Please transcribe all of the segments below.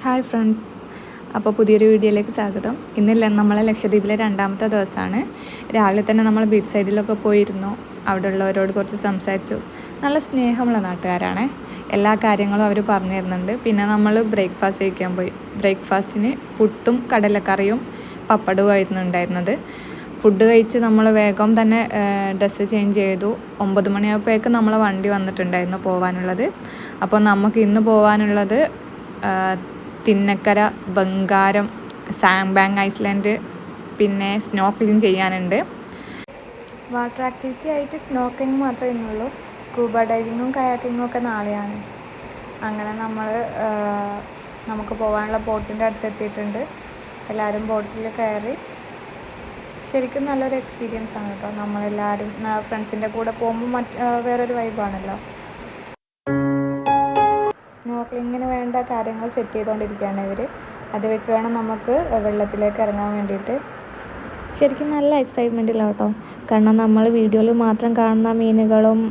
Hi friends, അപ്പോൾ പുതിയൊരു വീഡിയോയിലേക്ക് സ്വാഗതം. ഇന്നില്ല നമ്മളെ ലക്ഷദ്വീപിലെ രണ്ടാമത്തെ ദിവസമാണ്. രാവിലെ തന്നെ നമ്മൾ ബീച്ച് സൈഡിലൊക്കെ പോയിരുന്നു. അവിടെ ഉള്ളവരോട് കുറച്ച് സംസാരിച്ചു. നല്ല സ്നേഹമുള്ള നാട്ടുകാരാണ്. എല്ലാ കാര്യങ്ങളും അവർ പറഞ്ഞു തരുന്നുണ്ട്. പിന്നെ നമ്മൾ ബ്രേക്ക്ഫാസ്റ്റ് കഴിക്കാൻ പോയി. ബ്രേക്ക്ഫാസ്റ്റിന് പുട്ടും കടലക്കറിയും പപ്പടവും ഉണ്ടായിരുന്നത്. ഫുഡ് കഴിച്ച് നമ്മൾ വേഗം തന്നെ ഡ്രസ്സ് ചേഞ്ച് ചെയ്തു. 9 മണിയായപ്പോഴേക്കും നമ്മളെ വണ്ടി വന്നിട്ടുണ്ടായിരുന്നു പോകാനുള്ളത്. അപ്പോൾ നമുക്ക് ഇന്ന് പോകാനുള്ളത് തിന്നക്കര, ബംഗാരം, സാംബാങ് ഐസ്ലാൻഡ്, പിന്നെ സ്നോർക്കലിംഗ് ചെയ്യാനുണ്ട്. വാട്ടർ ആക്ടിവിറ്റി ആയിട്ട് സ്നോർക്കലിംഗ് മാത്രമേ ഇന്നുള്ളൂ. സ്കൂബ ഡൈവിങ്ങും കയാക്കിങ്ങും ഒക്കെ നാളെയാണ്. അങ്ങനെ നമുക്ക് പോകാനുള്ള ബോട്ടിൻ്റെ അടുത്ത് എത്തിയിട്ടുണ്ട്. എല്ലാവരും ബോട്ടിൽ കയറി. ശരിക്കും നല്ലൊരു എക്സ്പീരിയൻസ് ആണ് കേട്ടോ. നമ്മളെല്ലാവരും ഫ്രണ്ട്സിൻ്റെ കൂടെ പോകുമ്പോൾ വേറൊരു വൈബാണല്ലോ. സ്നോർക്കലിങ്ങിന് വേണ്ട കാര്യങ്ങൾ സെറ്റ് ചെയ്തുകൊണ്ടിരിക്കുകയാണ് ഇവർ. അത് വെച്ച് വേണം നമുക്ക് വെള്ളത്തിലേക്ക് ഇറങ്ങാൻ വേണ്ടിയിട്ട്. ശരിക്കും നല്ല എക്സൈറ്റ്മെൻറ്റിലാണ് കേട്ടോ. കാരണം നമ്മൾ വീഡിയോയിൽ മാത്രം കാണുന്ന മീനുകളും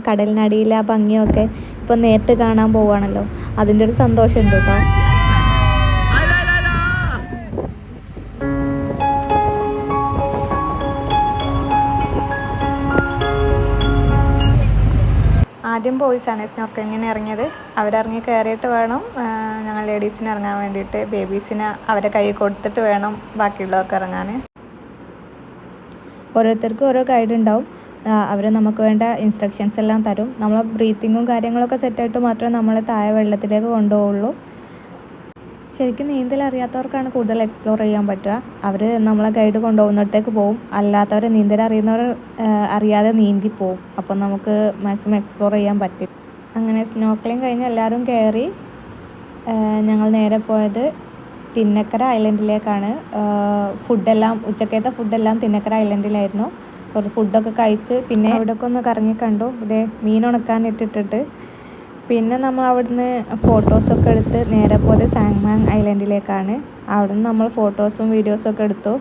കടലിനടിയിലെ ആ ഭംഗിയൊക്കെ ഇപ്പോൾ നേരിട്ട് കാണാൻ പോവുകയാണല്ലോ. അതിൻ്റെ ഒരു സന്തോഷമുണ്ട് കേട്ടോ. ആദ്യം ബോയ്സാണ് സ്നോർക്കലിങ്ങിന് ഇറങ്ങിയത്. അവരിറങ്ങി കയറിയിട്ട് വേണം ഞങ്ങൾ ലേഡീസിന് ഇറങ്ങാൻ വേണ്ടിയിട്ട്. ബേബീസിന് അവരെ കൈ കൊടുത്തിട്ട് വേണം ബാക്കിയുള്ളവർക്ക് ഇറങ്ങാൻ. ഓരോരുത്തർക്കും ഓരോ ഗൈഡ് ഉണ്ടാവും. അവർ നമുക്ക് വേണ്ട ഇൻസ്ട്രക്ഷൻസ് എല്ലാം തരും. നമ്മളെ ബ്രീത്തിങ്ങും കാര്യങ്ങളൊക്കെ സെറ്റായിട്ട് മാത്രമേ നമ്മളെ താഴെ വെള്ളത്തിലേക്ക് കൊണ്ടുപോവുള്ളൂ. ശരിക്കും നീന്തൽ അറിയാത്തവർക്കാണ് കൂടുതൽ എക്സ്പ്ലോർ ചെയ്യാൻ പറ്റുക. അവർ നമ്മളെ ഗൈഡ് കൊണ്ടുപോകുന്നിടത്തേക്ക് പോകും. അല്ലാത്തവർ നീന്തൽ അറിയുന്നവർ അറിയാതെ നീന്തി പോകും. അപ്പം നമുക്ക് മാക്സിമം എക്സ്പ്ലോർ ചെയ്യാൻ പറ്റും. അങ്ങനെ സ്നോർക്കലിംഗ് കഴിഞ്ഞ് എല്ലാവരും കയറി. ഞങ്ങൾ നേരെ പോയത് തിന്നക്കര ഐലൻഡിലേക്കാണ്. ഉച്ചക്കത്തെ ഫുഡെല്ലാം തിന്നക്കര ഐലൻഡിലായിരുന്നു. കുറച്ച് ഫുഡൊക്കെ കഴിച്ച് പിന്നെ അവിടെയൊക്കെ ഒന്ന് കറങ്ങി കണ്ടു. ഇതേ മീൻ ഉണക്കാൻ ഇട്ടിട്ട് പിന്നെ നമ്മൾ അവിടുന്ന് ഫോട്ടോസൊക്കെ എടുത്ത് നേരെ പോയത് സാംബാങ് ഐലൻഡിലേക്കാണ്. അവിടുന്ന് നമ്മൾ ഫോട്ടോസും വീഡിയോസൊക്കെ എടുത്തു.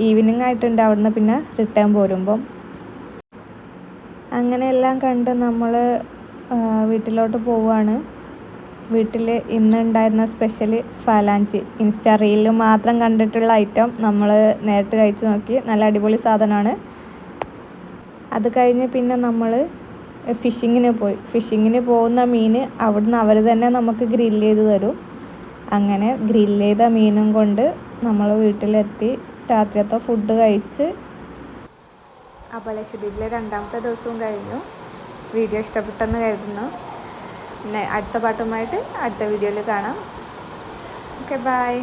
ഈവനിങ് ആയിട്ടുണ്ട് അവിടുന്ന് പിന്നെ റിട്ടേൺ പോരുമ്പം. അങ്ങനെയെല്ലാം കണ്ട് നമ്മൾ വീട്ടിലോട്ട് പോവുകയാണ്. വീട്ടിൽ ഇന്നുണ്ടായിരുന്ന സ്പെഷ്യൽ ഫലാഞ്ചി. ഇൻസ്റ്റാ റീലിൽ മാത്രം കണ്ടിട്ടുള്ള ഐറ്റം നമ്മൾ നേരിട്ട് കഴിച്ച് നോക്കി. നല്ല അടിപൊളി സാധനമാണ്. അത് കഴിഞ്ഞ് പിന്നെ നമ്മൾ ഫിഷിങ്ങിന് പോകുന്ന മീൻ അവിടുന്ന് അവർ തന്നെ നമുക്ക് ഗ്രില്ല് ചെയ്ത് തരും. അങ്ങനെ ഗ്രില്ല് ചെയ്ത മീനും കൊണ്ട് നമ്മൾ വീട്ടിലെത്തി രാത്രിയത്തെ ഫുഡ് കഴിച്ച്. അപ്പോൾ ലക്ഷദ്വീപിലെ രണ്ടാമത്തെ ദിവസവും കഴിഞ്ഞു. വീഡിയോ ഇഷ്ടപ്പെട്ടെന്ന് കരുതുന്നു. പിന്നെ അടുത്ത പാട്ടുമായിട്ട് അടുത്ത വീഡിയോയിൽ കാണാം. Okay, by.